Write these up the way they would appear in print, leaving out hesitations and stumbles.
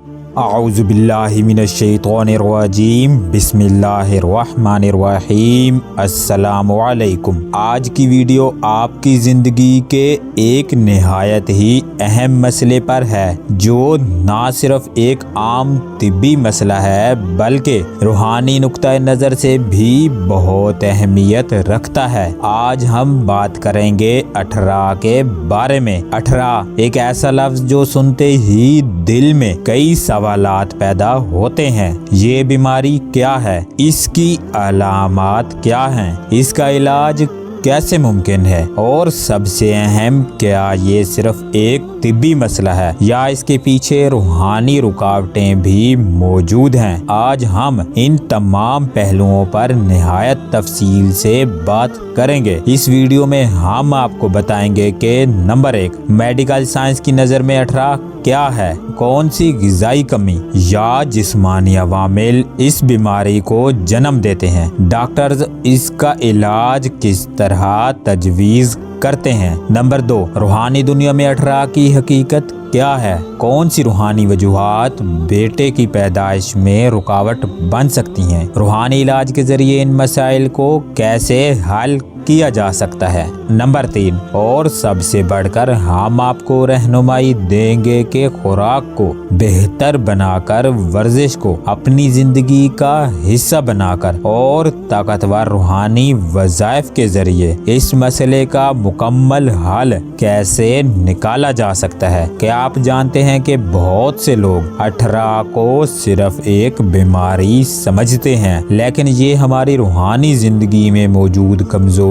اعوذ باللہ من الشیطان الرجیم بسم اللہ الرحمن الرحیم۔ السلام علیکم۔ آج کی ویڈیو آپ کی زندگی کے ایک نہایت ہی اہم مسئلے پر ہے، جو نہ صرف ایک عام طبی مسئلہ ہے بلکہ روحانی نقطہ نظر سے بھی بہت اہمیت رکھتا ہے۔ آج ہم بات کریں گے اٹھرا کے بارے میں۔ اٹھرا ایک ایسا لفظ جو سنتے ہی دل میں کئی سوالات پیدا ہوتے ہیں۔ یہ بیماری کیا ہے؟ اس کی علامات کیا ہیں؟ اس کا علاج کیسے ممکن ہے؟ اور سب سے اہم، کیا یہ صرف ایک طبی مسئلہ ہے یا اس کے پیچھے روحانی رکاوٹیں بھی موجود ہیں؟ آج ہم ان تمام پہلوؤں پر نہایت تفصیل سے بات کریں گے۔ اس ویڈیو میں ہم آپ کو بتائیں گے کہ نمبر 1، میڈیکل سائنس کی نظر میں اٹھرا کیا ہے؟ کون سی غذائی کمی یا جسمانی عوامل اس بیماری کو جنم دیتے ہیں؟ ڈاکٹرز اس کا علاج کس طرح تجویز کرتے ہیں؟ نمبر 2، روحانی دنیا میں اٹھرا کی حقیقت کیا ہے؟ کون سی روحانی وجوہات بیٹے کی پیدائش میں رکاوٹ بن سکتی ہیں؟ روحانی علاج کے ذریعے ان مسائل کو کیسے حل کیا جا سکتا ہے؟ نمبر 3، اور سب سے بڑھ کر ہم آپ کو رہنمائی دیں گے کہ خوراک کو بہتر بنا کر، ورزش کو اپنی زندگی کا حصہ بنا کر اور طاقتور روحانی وظائف کے ذریعے اس مسئلے کا مکمل حل کیسے نکالا جا سکتا ہے۔ کیا آپ جانتے ہیں کہ بہت سے لوگ اٹھرا کو صرف ایک بیماری سمجھتے ہیں، لیکن یہ ہماری روحانی زندگی میں موجود کمزوری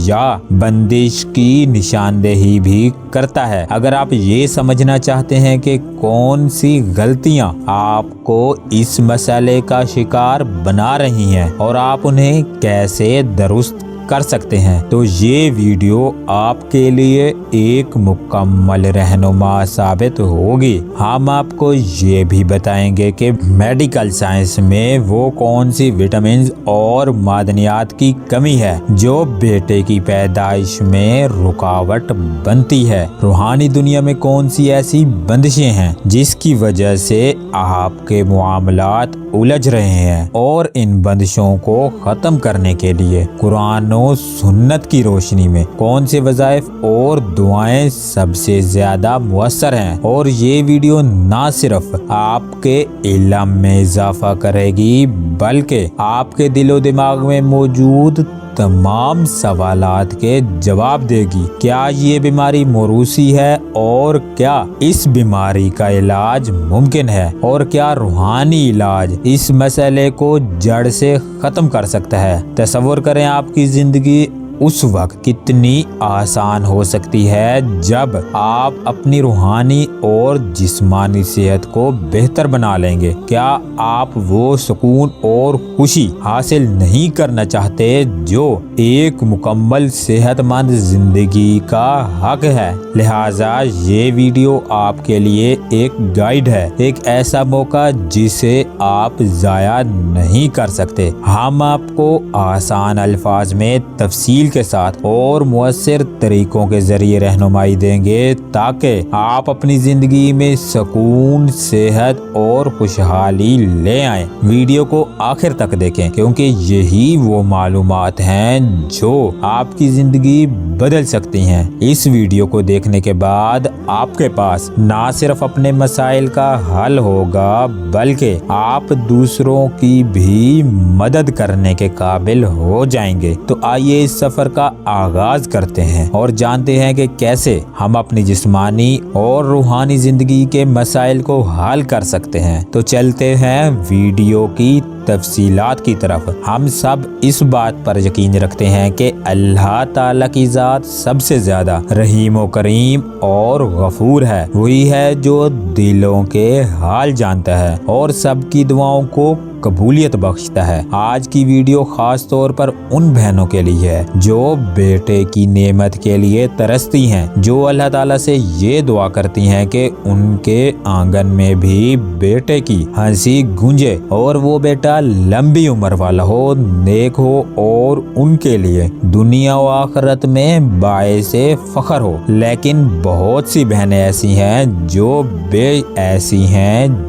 یا بندش کی نشاندہی بھی کرتا ہے۔ اگر آپ یہ سمجھنا چاہتے ہیں کہ کون سی غلطیاں آپ کو اس مسئلے کا شکار بنا رہی ہیں اور آپ انہیں کیسے درست کر سکتے ہیں، تو یہ ویڈیو آپ کے لیے ایک مکمل رہنما ثابت ہوگی۔ ہم آپ کو یہ بھی بتائیں گے کہ میڈیکل سائنس میں وہ کون سی وٹامنز اور معدنیات کی کمی ہے جو بیٹے کی پیدائش میں رکاوٹ بنتی ہے۔ روحانی دنیا میں کون سی ایسی بندشیں ہیں جس کی وجہ سے آپ کے معاملات الجھ رہے ہیں، اور ان بندشوں کو ختم کرنے کے لیے قرآن و سنت کی روشنی میں کون سے وظائف اور دعائیں سب سے زیادہ مؤثر ہیں۔ اور یہ ویڈیو نہ صرف آپ کے علم میں اضافہ کرے گی بلکہ آپ کے دل و دماغ میں موجود تمام سوالات کے جواب دے گی۔ کیا یہ بیماری موروثی ہے، اور کیا اس بیماری کا علاج ممکن ہے، اور کیا روحانی علاج اس مسئلے کو جڑ سے ختم کر سکتا ہے؟ تصور کریں آپ کی زندگی اس وقت کتنی آسان ہو سکتی ہے جب آپ اپنی روحانی اور جسمانی صحت کو بہتر بنا لیں گے۔ کیا آپ وہ سکون اور خوشی حاصل نہیں کرنا چاہتے جو ایک مکمل صحت مند زندگی کا حق ہے؟ لہٰذا یہ ویڈیو آپ کے لیے ایک گائیڈ ہے، ایک ایسا موقع جسے آپ ضائع نہیں کر سکتے۔ ہم آپ کو آسان الفاظ میں تفصیل کے ساتھ اور مؤثر طریقوں کے ذریعے رہنمائی دیں گے تاکہ آپ اپنی زندگی میں سکون، صحت اور خوشحالی لے آئیں۔ ویڈیو کو آخر تک دیکھیں کیونکہ یہی وہ معلومات ہیں جو آپ کی زندگی بدل سکتی ہیں۔ اس ویڈیو کو دیکھنے کے بعد آپ کے پاس نہ صرف اپنے مسائل کا حل ہوگا بلکہ آپ دوسروں کی بھی مدد کرنے کے قابل ہو جائیں گے۔ تو آئیے اس سفر کا آغاز کرتے ہیں اور جانتے ہیں کہ کیسے ہم اپنی جسمانی اور روحانی زندگی کے مسائل کو حل کر سکتے ہیں۔ تو چلتے ہیں ویڈیو کی تفصیلات کی طرف۔ ہم سب اس بات پر یقین رکھتے ہیں کہ اللہ تعالیٰ کی ذات سب سے زیادہ رحیم و کریم اور غفور ہے۔ وہی ہے جو دلوں کے حال جانتا ہے اور سب کی دعاؤں کو قبولیت بخشتا ہے۔ آج کی ویڈیو خاص طور پر ان بہنوں کے لیے ہے جو بیٹے کی نعمت کے لیے ترستی ہیں، جو اللہ تعالیٰ سے یہ دعا کرتی ہیں کہ ان کے آنگن میں بھی بیٹے کی ہنسی گونجے اور وہ بیٹا لمبی عمر والا ہو، نیک ہو اور ان کے لیے دنیا و آخرت میں باعث فخر ہو۔ لیکن بہت سی بہنیں ایسی ہیں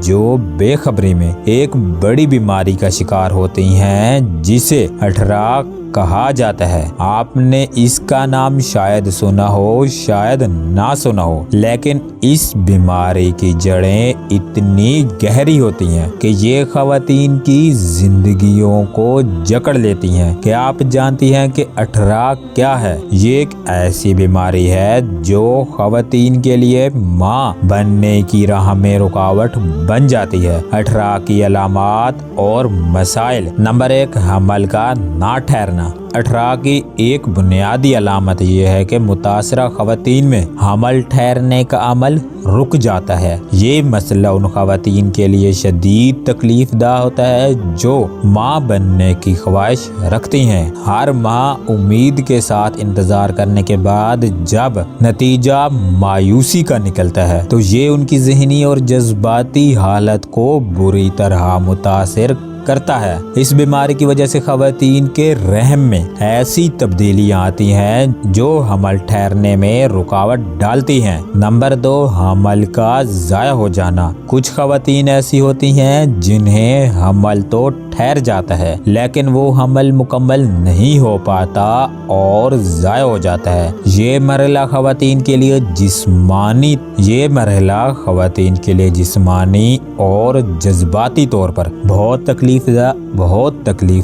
جو بے خبری میں ایک بڑی بیماری کا شکار ہوتی ہیں جسے اٹھراک کہا جاتا ہے۔ آپ نے اس کا نام شاید سنا ہو، شاید نہ سنا ہو، لیکن اس بیماری کی جڑیں اتنی گہری ہوتی ہیں کہ یہ خواتین کی زندگیوں کو جکڑ لیتی ہیں۔ کیا آپ جانتی ہیں کہ اٹھراک کیا ہے؟ یہ ایک ایسی بیماری ہے جو خواتین کے لیے ماں بننے کی راہ میں رکاوٹ بن جاتی ہے۔ اٹھراک کی علامات اور مسائل۔ نمبر 1، حمل کا نہ ٹھہرنا۔ اٹھراک کی ایک بنیادی علامت یہ ہے کہ متاثرہ خواتین میں حمل ٹھہرنے کا عمل رک جاتا ہے۔ یہ مسئلہ ان خواتین کے لیے شدید تکلیف دہ ہوتا ہے جو ماں بننے کی خواہش رکھتی ہیں۔ ہر ماہ امید کے ساتھ انتظار کرنے کے بعد جب نتیجہ مایوسی کا نکلتا ہے تو یہ ان کی ذہنی اور جذباتی حالت کو بری طرح متاثر کرتا ہے۔ اس بیماری کی وجہ سے خواتین کے رحم میں ایسی تبدیلیاں آتی ہیں جو حمل ٹھہرنے میں رکاوٹ ڈالتی ہیں۔ نمبر 2، حمل کا ضائع ہو جانا۔ کچھ خواتین ایسی ہوتی ہیں جنہیں حمل تو ٹھہر جاتا ہے لیکن وہ حمل مکمل نہیں ہو پاتا اور ضائع ہو جاتا ہے۔ یہ مرحلہ خواتین کے لیے جسمانی اور جذباتی طور پر بہت تکلیف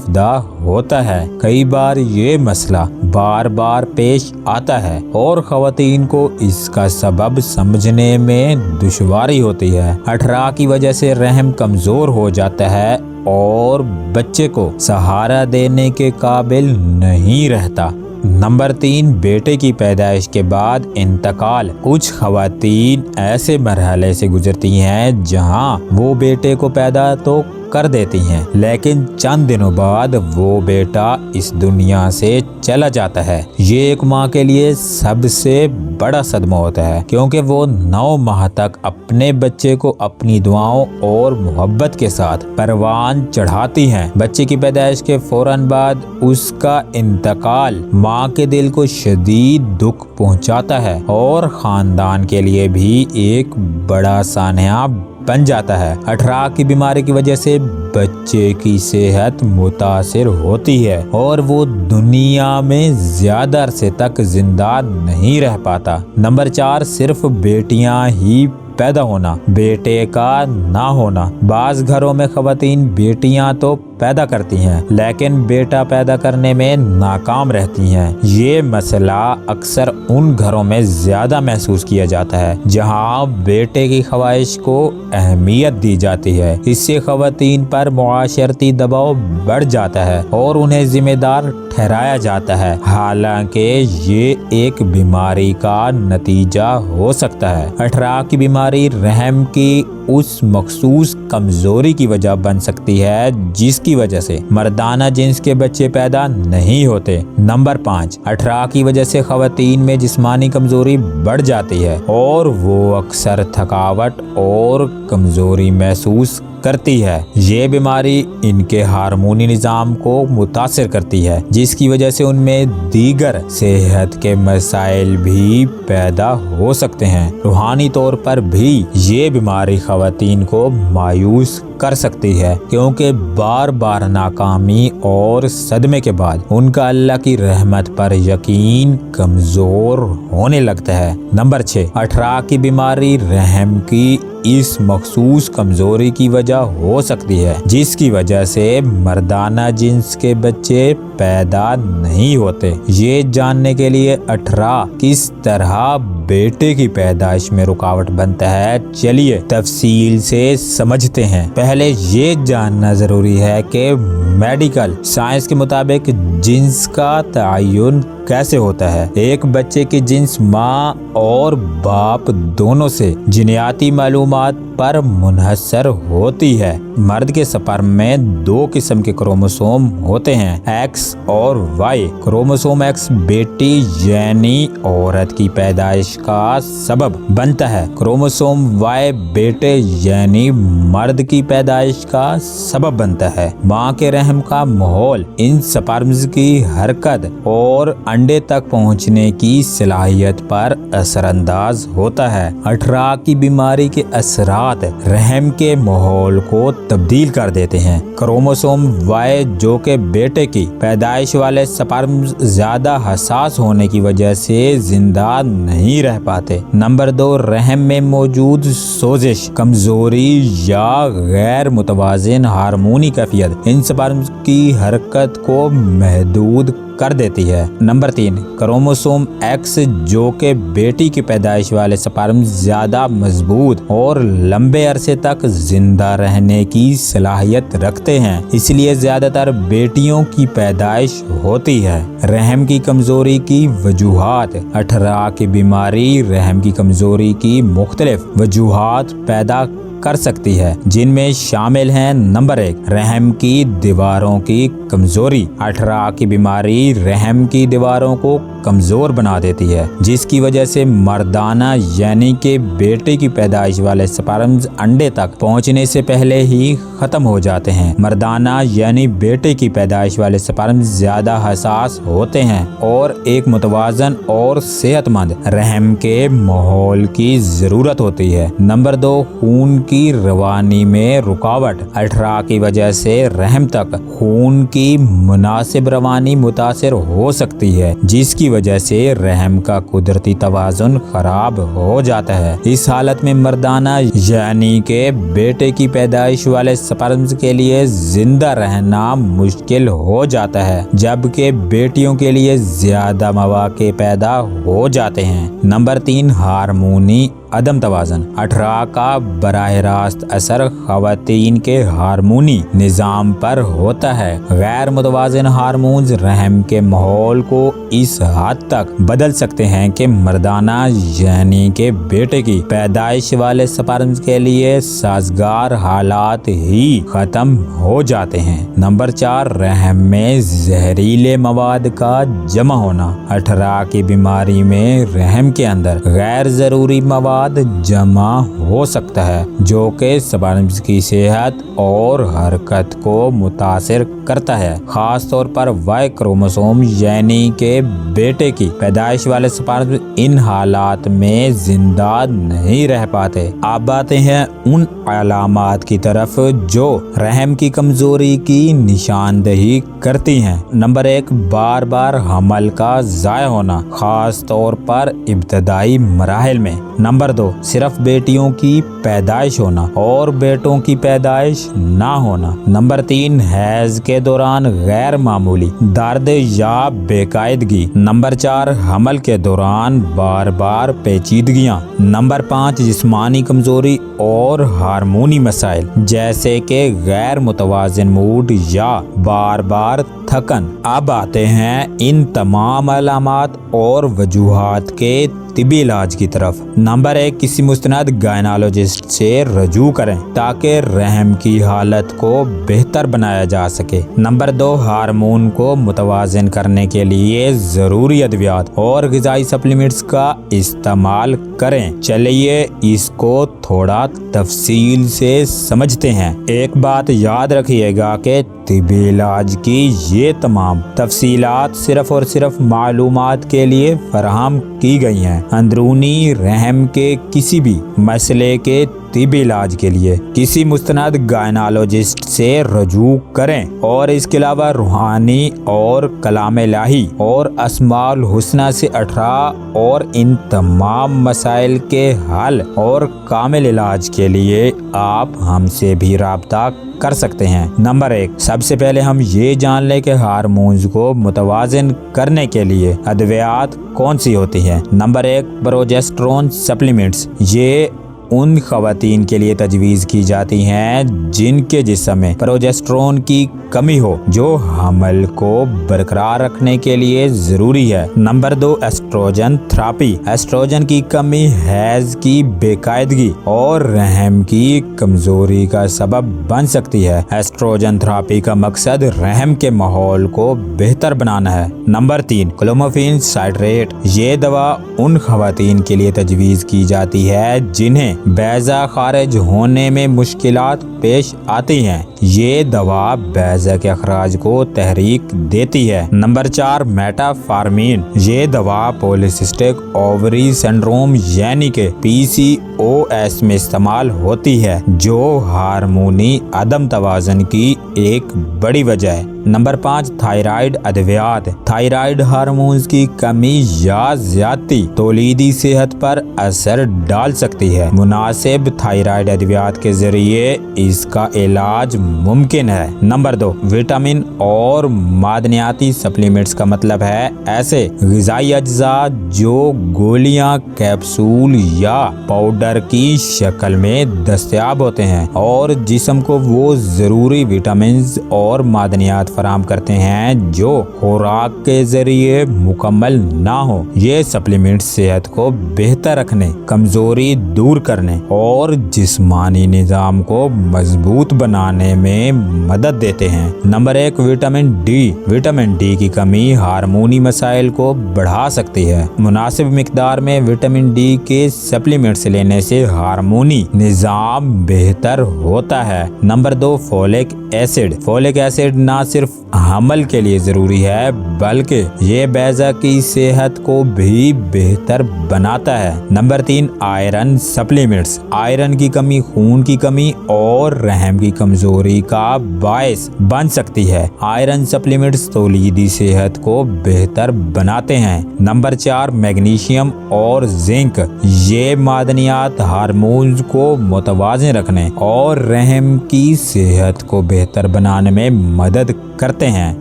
دہ ہوتا ہے۔ کئی بار یہ مسئلہ بار بار پیش آتا ہے اور خواتین کو اس کا سبب سمجھنے میں دشواری ہوتی ہے۔ اٹھراک کی وجہ سے رحم کمزور ہو جاتا ہے اور بچے کو سہارا دینے کے قابل نہیں رہتا۔ نمبر 3، بیٹے کی پیدائش کے بعد انتقال۔ کچھ خواتین ایسے مرحلے سے گزرتی ہیں جہاں وہ بیٹے کو پیدا تو کر دیتی ہیں لیکن چند دنوں بعد وہ بیٹا اس دنیا سے چلا جاتا ہے۔ یہ ایک ماں کے لیے سب سے بڑا صدمہ ہوتا ہے کیونکہ وہ 9 ماہ تک اپنے بچے کو اپنی دعاؤں اور محبت کے ساتھ پروان چڑھاتی ہیں۔ بچے کی پیدائش کے فوراً بعد اس کا انتقال ماں کے دل کو شدید دکھ پہنچاتا ہے اور خاندان کے لیے بھی ایک بڑا سانحہ بن جاتا ہے۔ اٹھراک کی بیماری کی وجہ سے بچے کی صحت متاثر ہوتی ہے اور وہ دنیا میں زیادہ عرصے تک زندہ نہیں رہ پاتا۔ نمبر 4، صرف بیٹیاں ہی پیدا ہونا، بیٹے کا نہ ہونا۔ بعض گھروں میں خواتین بیٹیاں تو پیدا کرتی ہیں لیکن بیٹا پیدا کرنے میں ناکام رہتی ہیں۔ یہ مسئلہ اکثر ان گھروں میں زیادہ محسوس کیا جاتا ہے جہاں بیٹے کی خواہش کو اہمیت دی جاتی ہے۔ اس سے خواتین پر معاشرتی دباؤ بڑھ جاتا ہے اور انہیں ذمہ دار ٹھہرایا جاتا ہے، حالانکہ یہ ایک بیماری کا نتیجہ ہو سکتا ہے۔ اٹھراک کی بیماری رحم کی اس مخصوص کمزوری کی وجہ بن سکتی ہے جس کی وجہ سے مردانہ جنس کے بچے پیدا نہیں ہوتے۔ نمبر 5، اٹھراک کی وجہ سے خواتین میں جسمانی کمزوری بڑھ جاتی ہے اور وہ اکثر تھکاوٹ اور کمزوری محسوس کرتی ہے۔ یہ بیماری ان کے ہارمونی نظام کو متاثر کرتی ہے جس کی وجہ سے ان میں دیگر صحت کے مسائل بھی پیدا ہو سکتے ہیں۔ روحانی طور پر بھی یہ بیماری خواتین کو مایوس کر سکتی ہے کیونکہ بار بار ناکامی اور صدمے کے بعد ان کا اللہ کی رحمت پر یقین کمزور ہونے لگتا ہے۔ نمبر 6، اٹھراک کی بیماری رحم کی اس مخصوص کمزوری کی وجہ ہو سکتی ہے جس کی وجہ سے مردانہ جنس کے بچے پیدا نہیں ہوتے۔ یہ جاننے کے لیے اٹھراک کس طرح بیٹے کی پیدائش میں رکاوٹ بنتا ہے، چلیے تفصیل سے سمجھتے ہیں۔ پہلے یہ جاننا ضروری ہے کہ میڈیکل سائنس کے مطابق जिन्स का तयन कैसे होता है? एक बच्चे की जिन्स माँ और बाप दोनों से जिनयाती मालूमात पर मुनहसर होती है। मर्द के स्पर्म में 2 किस्म के क्रोमोसोम होते हैं, एक्स और वाई। क्रोमोसोम एक्स बेटी यानी औरत की पैदाइश का सबब बनता है। क्रोमोसोम वाई बेटे यानी मर्द की पैदाइश का सबब बनता है। माँ के रहम का माहौल इन स्पर्म्स की हरकत और अंडे तक पहुँचने की सलाहियत पर असरअंदाज होता है। 18 की बीमारी के असरात रहम के माहौल को तब्दील कर देते हैं। क्रोमोसोम वाई जो के बेटे की पैदाइश वाले स्पर्म ज्यादा हसास होने की वजह से जिंदा नहीं रह पाते। नंबर 2, रहम में मौजूद सोजिश, कमजोरी या गैर मुतवाजिन हार्मोनी कैफियत इन स्पर्म की हरकत को महदूद कर देती है। नंबर 3, क्रोमोसोम एक्स जो के बेटी की पैदाइश वाले स्पर्म ज्यादा मजबूत और लंबे अरसे तक जिंदा रहने की सलाहियत रखते हैं, इसलिए ज्यादातर बेटियों की पैदाइश होती है। रहम की कमजोरी की वजूहात। 18 की बीमारी रहम की कमजोरी की मुख्तलिफ वजूहात पैदा कर सकती है, जिनमें शामिल हैं नंबर 1, रहम की दीवारों की कमजोरी। 18 की बीमारी रहम की दीवारों को कमजोर बना देती है, जिसकी वजह से मर्दाना यानी कि बेटे की पैदाइश वाले स्पर्म्स अंडे तक पहुंचने से पहले ही खत्म हो जाते हैं। मर्दाना यानी बेटे की पैदाइश वाले स्पर्म्स ज्यादा हसास होते हैं और एक मुतवाजन और सेहतमंद रहम के माहौल की जरूरत होती है। नंबर 2, खून की रवानी में रुकावट। 18 की वजह से रहम तक खून की मुनासिब रवानी मुतासिर हो सकती है, जिसकी वजह से रहम का कुदरती तवाजुन खराब हो जाता है। इस हालत में मर्दाना यानी के बेटे की पैदाइश वाले स्पर्म्स के लिए जिंदा रहना मुश्किल हो जाता है, जबकि बेटियों के लिए ज्यादा मौके पैदा हो जाते हैं। नंबर 3, हार्मोनी अदम तवाज़न। 18 का बराह रास्त असर खवातीन के हार्मोनी निज़ाम पर होता है। गैर मुतवाज़िन हार्मोन्स रहम के माहौल को इस हद तक बदल सकते हैं कि मर्दाना यानी के बेटे की पैदाइश वाले स्पर्म्स के लिए साजगार हालात ही खत्म हो जाते हैं। नंबर 4, रहम में जहरीले मवाद का जमा होना। 18 की बीमारी में रहम के अंदर गैर जरूरी मवाद जमा हो सकता है, जो कि स्पर्म्स की सेहत और हरकत को मुतासिर करता है। खास तौर पर वाई क्रोमोसोम यानी के बेटे की पैदाइश वाले स्पर्म इन हालात में जिंदा नहीं रह पाते। अब आते हैं उन अलामात की तरफ जो रहम की कमजोरी की निशानदही करती हैं। नंबर 1, बार बार हमल का ज़ाया होना, खास तौर पर इब्तदाई मराहिल में। नंबर 2, सिर्फ बेटियों की पैदाइश होना और बेटों की पैदाइश ना होना। नंबर 3, हैज के दौरान गैर मामूली दर्द या बेकायदगी। नंबर 4, हमल के दौरान बार बार पेचीदगियाँ। नंबर 5, जिस्मानी कमजोरी और हार्मोनी मसाइल जैसे कि गैर मुतवाजिन मूड या बार बार थकन। अब आते हैं इन तमाम अलामात और वजूहात के तिबी इलाज की तरफ। नंबर 1, किसी मुस्तनद गायनाकोलॉजिस्ट से रजू करें ताकि रहम की हालत को बेहतर बनाया जा सके। नंबर 2, हार्मोन को मुतवाज़िन करने के लिए ज़रूरी अद्वियात और ग़िज़ाई सप्लीमेंट्स का इस्तेमाल करें। चलिए इसको थोड़ा तफसील से समझते हैं। एक बात याद रखिएगा कि तिबी इलाज की ये तमाम तफसीलात सिर्फ और सिर्फ मालूमात के लिए फराहम की गई हैं। अंदरूनी रहम के किसी भी मसले के तिबी इलाज के लिए किसी मुस्तनद गायनाकोलॉजिस्ट से रजू करें और इसके अलावा रूहानी और कलाम इलाही और अस्माउल हुस्ना से 18 और इन तमाम मसाइल के हल और कामिल इलाज के लिए आप हमसे भी राब्ता कर सकते हैं। नंबर 1, सबसे पहले हम ये जान लें कि हार्मोन्स को मुतवाज़िन करने के लिए अद्वियात कौन सी होती हैं। Number 1, progesterone supplements. ये उन खवातीन के लिए तजवीज़ की जाती हैं जिनके जिस्म में प्रोजेस्टेरोन की कमी हो, जो हमल को बरकरार रखने के लिए ज़रूरी है। Number 2, oestrogen therapy. एस्ट्रोजन की कमी हैज़ की बेकायदगी और रहम की कमजोरी का सबब बन सकती है। एस्ट्रोजन थेरेपी का मकसद रहम के माहौल को बेहतर बनाना है। Number 3, clomiphene citrate. ये दवा उन खवातीन के लिए तजवीज़ की जाती है जिन्हें बैज़ा खारिज होने में मुश्किलात पेश आती हैं। ये दवा बैज़ा के अखराज को तहरीक देती है। नंबर 4, मेटाफॉर्मिन। ये दवा पॉलीसिस्टिक ओवरी सिंड्रोम यानी के PCOS में इस्तेमाल होती है, जो हार्मोनी अदम तवाज़ुन की एक बड़ी वजह है। नंबर 5, थायराइड अद्वियात। थायराइड हार्मोन्स की कमी या ज्यादती तौलीदी सेहत पर असर डाल सकती है। मुनासिब थायराइड अद्वियात के जरिए इसका इलाज मुमकिन है। नंबर 2, विटामिन और मादनियाती सप्लीमेंट्स का मतलब है ऐसे ग़िज़ाई अज्जा जो गोलियां, कैप्सूल या पाउडर की शक्ल में दस्तयाब होते हैं और जिस्म को वो ज़रूरी विटामिन और मादनियात फराहम करते हैं जो खुराक के जरिए मुकम्मल ना हो। ये सप्लीमेंट सेहत को बेहतर रखने, कमजोरी दूर करने और जिस्मानी निज़ाम को मजबूत बनाने में मदद देते हैं। Number 1, vitamin D. Vitamin D की कमी हार्मोनी मसाइल को बढ़ा सकती है। मुनासिब मिकदार में विटामिन डी के सप्लीमेंट्स लेने से हार्मोनी निज़ाम बेहतर होता है। Number 2, folic acid. Folic acid ना सिर्फ हमल के लिए जरूरी है बल्कि ये बैज़ा की सेहत को भी बेहतर बनाता है। Number 3, iron supplements. आयरन की कमी खून की कमी और रहम की कमजोरी का बायस बन सकती है। आयरन सप्लीमेंट्स तौलीदी सेहत को बेहतर बनाते हैं। नंबर 4, मैग्नीशियम और जिंक। ये मादनियात हार्मोन्स को मुतवाज़िन रखने और रहम की सेहत को बेहतर बनाने में मदद करते हैं।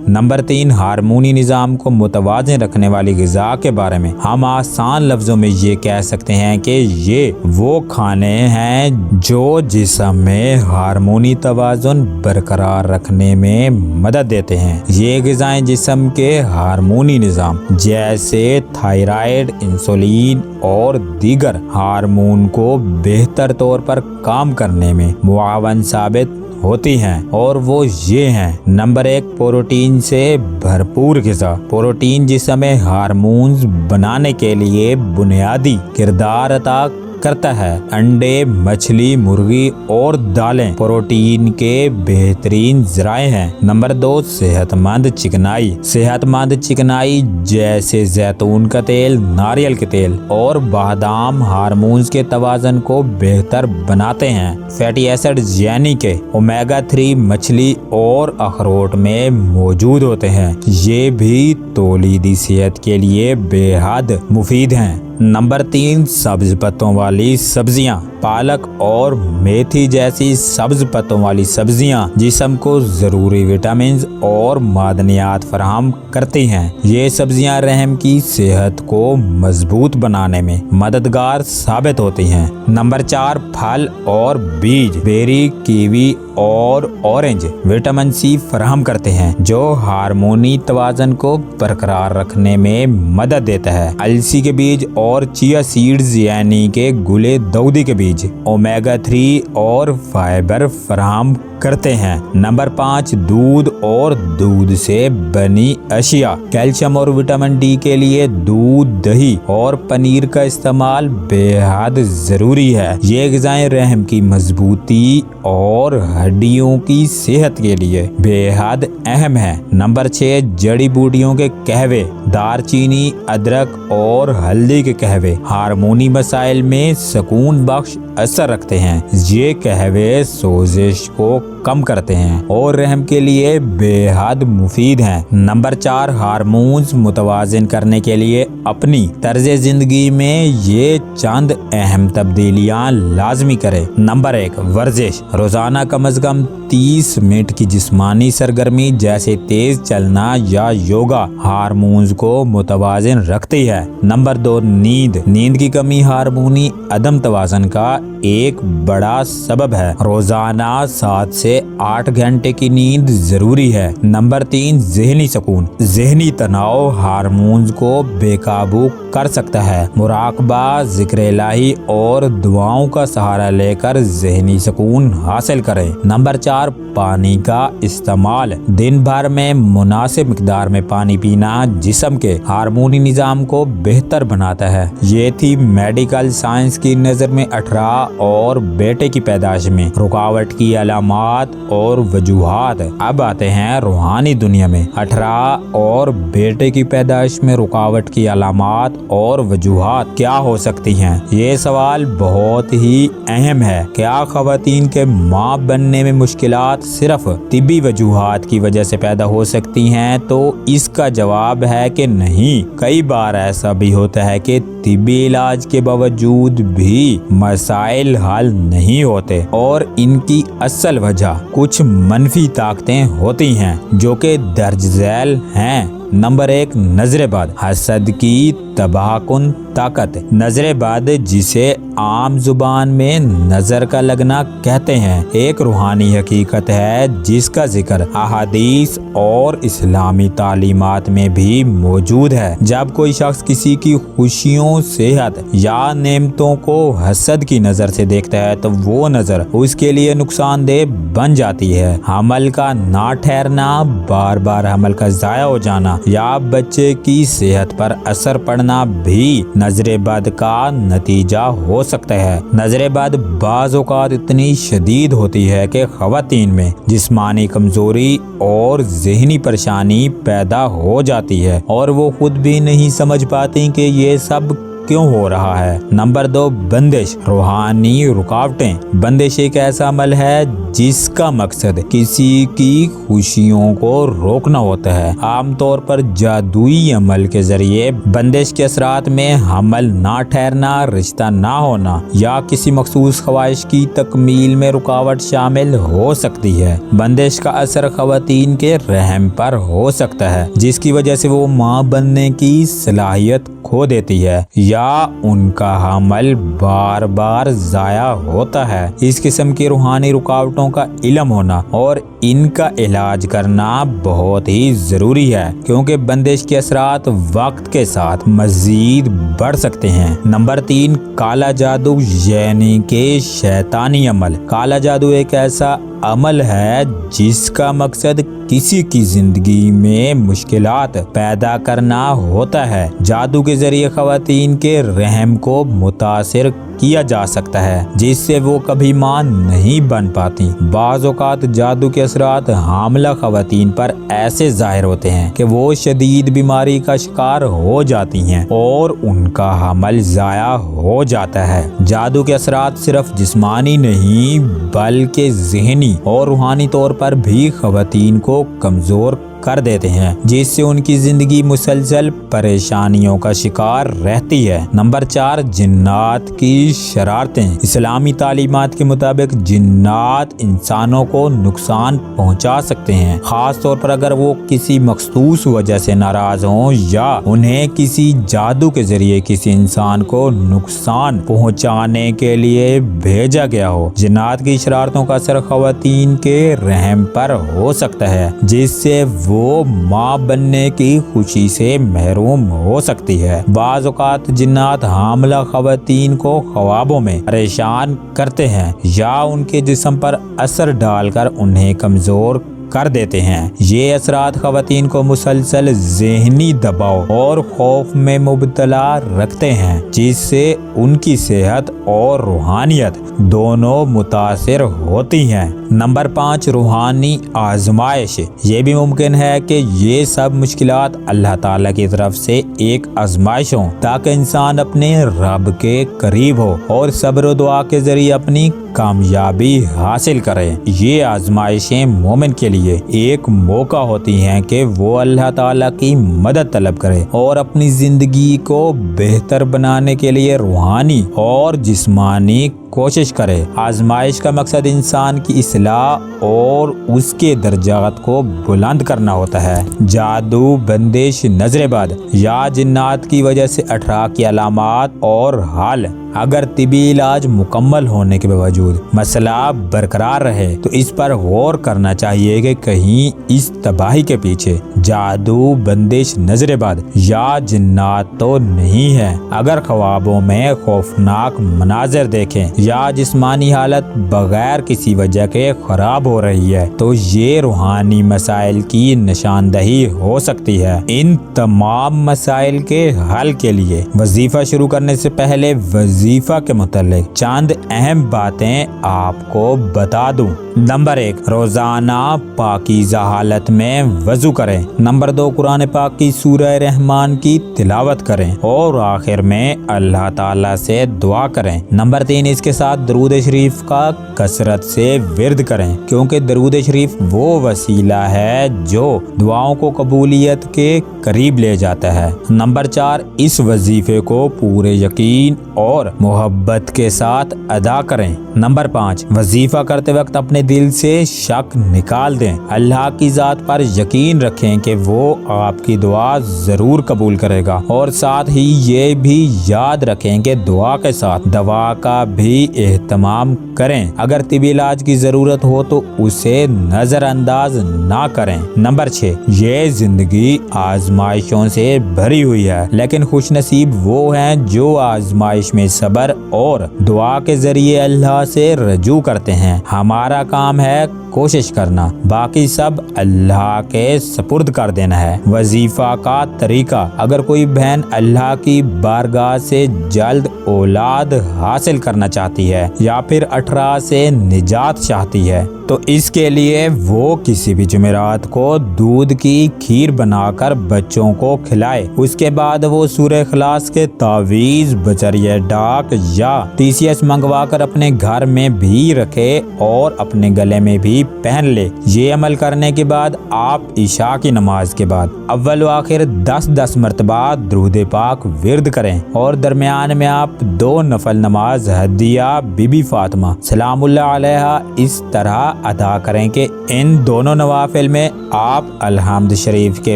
नंबर 3, हार्मोनी निज़ाम को मुतवाज़िन रखने वाली ग़िज़ा के बारे में हम आसान लफ्ज़ों में ये कह सकते हैं कि ये वो खाने हैं जो जिस्म में हार्मोनी तवाज़ुन बरकरार रखने में मदद देते हैं। ये ग़िज़ाएं जिस्म के हार्मोनी निज़ाम जैसे थायराइड, इंसुलिन और दीगर हार्मोन को बेहतर तौर पर काम करने में मुआवन साबित होती हैं और वो ये हैं। नंबर 1, प्रोटीन से भरपूर ग़िज़ा। प्रोटीन जिस्म में हार्मोन्स बनाने के लिए बुनियादी किरदार अदा करता है। अंडे, मछली, मुर्गी और दालें प्रोटीन के बेहतरीन ज़राए हैं। नंबर 2, सेहतमंद चिकनाई। सेहतमंद चिकनाई जैसे जैतून का तेल, नारियल के तेल और बादाम हार्मोन्स के तवाज़ुन को बेहतर बनाते हैं। फैटी एसिड यानी के ओमेगा 3 मछली और अखरोट में मौजूद होते हैं। ये भी तौलीदी सेहत के लिए बेहद मुफीद हैं। नंबर 3, सब्ज पत्तों वाली सब्जियां। पालक और मेथी जैसी सब्ज पत्तों वाली सब्जियां जिस्म को जरूरी विटामिन और मादनियात फराहम करती हैं। ये सब्जियां रहम की सेहत को मजबूत बनाने में मददगार साबित होती हैं। नंबर 4, फल और बीज। बेरी, कीवी और ऑरेंज विटामिन सी फराहम करते हैं जो हार्मोनी तवाज़ुन को बरकरार रखने में मदद देता है। अलसी के बीज और चिया सीड्स यानी के गुले दाउदी के बीज ओमेगा 3 और फाइबर फराहम करते हैं। नंबर 5, दूध और दूध से बनी अशिया। कैल्शियम और विटामिन डी के लिए दूध, दही और पनीर का इस्तेमाल बेहद जरूरी है। ये ग़िज़ाएं रहम की मजबूती और हड्डियों की सेहत के लिए बेहद अहम है। नंबर 6, जड़ी बूटियों के कहवे। दारचीनी, अदरक और हल्दी के कहवे हार्मोनी मसाइल में सुकून बख्श असर रखते हैं। ये कहवे सोजिश को कम करते हैं और रहम के लिए बेहद मुफीद हैं। नंबर 4, हार्मोन्स मुतवाज़िन करने के लिए अपनी तर्ज जिंदगी में ये चंद अहम तब्दीलियां लाजमी करें। नंबर 1, वर्जिश। रोजाना कम अज कम 30 मिनट की जिस्मानी सरगर्मी जैसे तेज चलना या योगा हार्मोन्स को मुतवाजिन रखती है। नंबर 2, नींद की कमी हार्मोनी अदम तवाज़ुन का एक बड़ा सबब है। रोजाना 7 से 8 घंटे की नींद जरूरी है। नंबर 3, ज़हनी सुकून। ज़हनी तनाव हार्मोन्स को बेकाबू कर सकता है। मुराकबा, ज़िक्र इलाही और दुआओं का सहारा लेकर ज़हनी सुकून हासिल करें। नंबर 4, पानी का इस्तेमाल। दिन भर में मुनासिब मिकदार में पानी पीना जिस्म के हार्मोनी निज़ाम को बेहतर बनाता है। ये थी मेडिकल साइंस की नज़र में 18 और बेटे की पैदाइश में रुकावट की अलामात और वजूहात। अब आते हैं रूहानी दुनिया में 18 और बेटे की पैदाइश में रुकावट की अलामात और वजूहात क्या हो सकती हैं। ये सवाल बहुत ही अहम है। क्या ख़वातीन के माँ बनने में मुश्किलात सिर्फ तिब्बी वजूहात की वजह से पैदा हो सकती हैं? तो इसका जवाब है कि नहीं। कई बार ऐसा भी होता है कि तिब्बी इलाज के बावजूद भी मसाइल हल नहीं होते और इनकी असल वजह कुछ मनफी ताकतें होती हैं जो कि दर्ज झैल हैं। नंबर 1, नजरेबाद। हसद की तबाहकुन ताकत। नजरेबाद, जिसे आम जुबान में नजर का लगना कहते हैं, एक रूहानी हकीकत है जिसका जिक्र अहादीस और इस्लामी तालीमात में भी मौजूद है। जब कोई शख्स किसी की खुशियों, सेहत या नेमतों को हसद की नजर से देखता है तो वो नजर उसके लिए नुकसानदेह बन जाती है। हमल का ना ठहरना, बार बार हमल का जाया हो जाना या बच्चे की सेहत पर असर पड़ना भी नजरेबद का नतीजा हो सकता है। नजरेबद बाज़ औक़ात इतनी शदीद होती है कि ख़वातीन में जिस्मानी कमजोरी और ज़हनी परेशानी पैदा हो जाती है और वो खुद भी नहीं समझ पाती कि ये सब क्यों हो रहा है। नंबर 2, बंदिश। रूहानी रुकावटें। बंदिश एक ऐसा अमल है जिसका मकसद किसी की खुशियों को रोकना होता है। आमतौर पर जादुई अमल के जरिए बंदिश के असरात में हमल ना ठहरना, रिश्ता ना होना या किसी मखसूस ख्वाहिश की तकमील में रुकावट शामिल हो सकती है। बंदिश का असर ख़वातीन के रहम पर हो सकता है जिसकी वजह से वो माँ बनने की सलाहियत खो देती है या उनका हमल बार बार जाया होता है। इस किस्म की रूहानी रुकावटों का इल्म होना और इनका इलाज करना बहुत ही जरूरी है क्योंकि बंदिश के असरात वक्त के साथ मजीद बढ़ सकते हैं। नंबर 3, काला जादू यानी के शैतानी अमल। काला जादू एक ऐसा अमल है जिसका मकसद किसी की जिंदगी में मुश्किलात पैदा करना होता है। जादू के जरिए ख़वातीन के रहम को मुतासिर किया जा सकता है जिससे वो कभी मां नहीं बन पाती। बाज़ औक़ात जादू के असरात हामला ख़वातीन पर ऐसे जाहिर होते हैं कि वो शदीद बीमारी का शिकार हो जाती हैं और उनका हमल ज़ाया हो जाता है। जादू के असरात सिर्फ जिस्मानी नहीं बल्कि ज़हनी और रूहानी तौर पर भी ख़वातीन को कमज़ोर कर देते हैं जिससे उनकी जिंदगी मुसलसल परेशानियों का शिकार रहती है। नंबर 4, जिन्नात की शरारतें। इस्लामी तालीमात के मुताबिक जिन्नात इंसानों को नुकसान पहुंचा सकते हैं, खास तौर पर अगर वो किसी मखसूस वजह से नाराज हों या उन्हें किसी जादू के जरिए किसी इंसान को नुकसान पहुंचाने के लिए भेजा गया हो। जिन्नात की शरारतों का असर ख़वातीन के रहम पर हो सकता है जिससे वो माँ बनने की खुशी से महरूम हो सकती है। बाज़ औक़ात जिन्नात हामला ख़वातीन को ख्वाबों में परेशान करते हैं या उनके जिस्म पर असर डालकर उन्हें कमज़ोर कर देते हैं। ये असरात ख़वातीन को मुसलसल ज़हनी दबाव और खौफ में मुब्तला रखते हैं जिससे उनकी सेहत और रूहानियत दोनों मुतासिर होती हैं। नंबर 5, रूहानी आजमाइश। ये भी मुमकिन है कि ये सब मुश्किलात अल्लाह ताला की तरफ से एक आजमाइश हो ताकि इंसान अपने रब के करीब हो और सब्र दुआ के जरिए अपनी कामयाबी हासिल करे। ये आजमाइशें मोमिन के लिए एक मौका होती हैं कि वो अल्लाह ताला की मदद तलब करे और अपनी जिंदगी को बेहतर बनाने के लिए रूहानी और जिस्मानी कोशिश करे। आजमाइश का मकसद इंसान की इस اصلاح اور اس کے درجات کو بلند کرنا ہوتا ہے۔ جادو، بندش، نظر بد یا جنات کی وجہ سے 18 کی علامات اور حال اگر طبی علاج مکمل ہونے کے باوجود مسئلہ برقرار رہے تو اس پر غور کرنا چاہیے کہ کہیں اس تباہی کے پیچھے جادو، بندش، نظر بد یا جنات تو نہیں ہے۔ اگر خوابوں میں خوفناک مناظر دیکھیں یا جسمانی حالت بغیر کسی وجہ کے خراب ہو رہی ہے تو یہ روحانی مسائل کی نشاندہی ہو سکتی ہے۔ ان تمام مسائل کے حل کے لیے وظیفہ شروع کرنے سے پہلے وظیفہ کے متعلق چند اہم باتیں آپ کو بتا دوں۔ نمبر 1، روزانہ پاکیزہ حالت میں وضو کریں۔ نمبر 2، قرآن پاک کی سورہ رحمان کی تلاوت کریں اور آخر میں اللہ تعالیٰ سے دعا کریں۔ نمبر 3، اس کے ساتھ درود شریف کا کثرت سے ورد کریں کیونکہ درود شریف وہ وسیلہ ہے جو دعاؤں کو قبولیت کے قریب لے جاتا ہے۔ نمبر 4، اس وظیفے کو پورے یقین اور محبت کے ساتھ ادا کریں۔ نمبر 5، وظیفہ کرتے وقت اپنے دل سے شک نکال دیں۔ اللہ کی ذات پر یقین رکھیں کہ وہ آپ کی دعا ضرور قبول کرے گا، اور ساتھ ہی یہ بھی یاد رکھیں کہ دعا کے ساتھ دوا کا بھی اہتمام کریں۔ اگر طبی علاج کی ضرورت ہو تو اسے نظر انداز نہ کریں۔ نمبر 6، یہ زندگی آزمائشوں سے بھری ہوئی ہے، لیکن خوش نصیب وہ ہیں جو آزمائش میں صبر اور دعا کے ذریعے اللہ سے رجوع کرتے ہیں۔ ہمارا کام ہے کوشش کرنا، باقی سب اللہ کے سپرد کر دینا ہے۔ وظیفہ کا طریقہ: اگر کوئی بہن اللہ کی بارگاہ سے جلد اولاد حاصل کرنا چاہتی ہے یا پھر 18 سے نجات چاہتی ہے تو اس کے لیے وہ کسی بھی جمعرات کو دودھ کی کھیر بنا کر بچوں کو کھلائے۔ اس کے بعد وہ سورہ اخلاص کے تعویذ بذریعہ ڈاک یا TCS منگوا کر اپنے گھر میں بھی رکھے اور اپنے گلے میں بھی پہن لے۔ یہ عمل کرنے کے بعد آپ عشاء کی نماز کے بعد اول و آخر 10 مرتبہ درود پاک ورد کریں اور درمیان میں آپ 2 نفل نماز ہدیہ بی بی فاطمہ سلام اللہ علیہا اس طرح ادا کریں کہ ان دونوں نوافل میں آپ الحمد شریف کے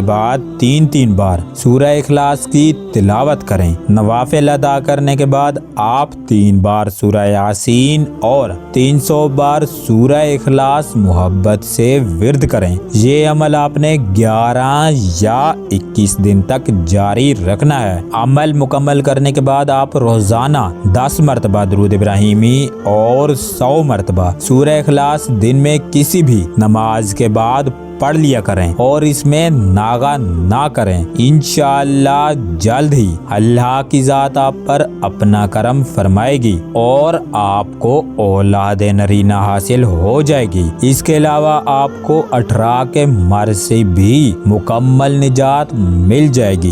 بعد 3 بار سورہ اخلاص کی تلاوت کریں۔ نوافل ادا کرنے کے بعد آپ 3 بار سورہ یاسین اور 300 بار سورہ اخلاص محبت سے ورد کریں۔ یہ عمل آپ نے 11 یا 21 دن تک جاری رکھنا ہے۔ عمل مکمل کرنے کے بعد آپ روزانہ 10 مرتبہ درود ابراہیمی اور 100 مرتبہ سورہ اخلاص دن میں کسی بھی نماز کے بعد پڑھ لیا کریں اور اس میں ناغہ نہ کریں۔ انشاءاللہ جلد ہی اللہ کی ذات آپ پر اپنا کرم فرمائے گی اور آپ کو اولاد نرینہ حاصل ہو جائے گی۔ اس کے علاوہ آپ کو 18 کے مرض سے بھی مکمل نجات مل جائے گی۔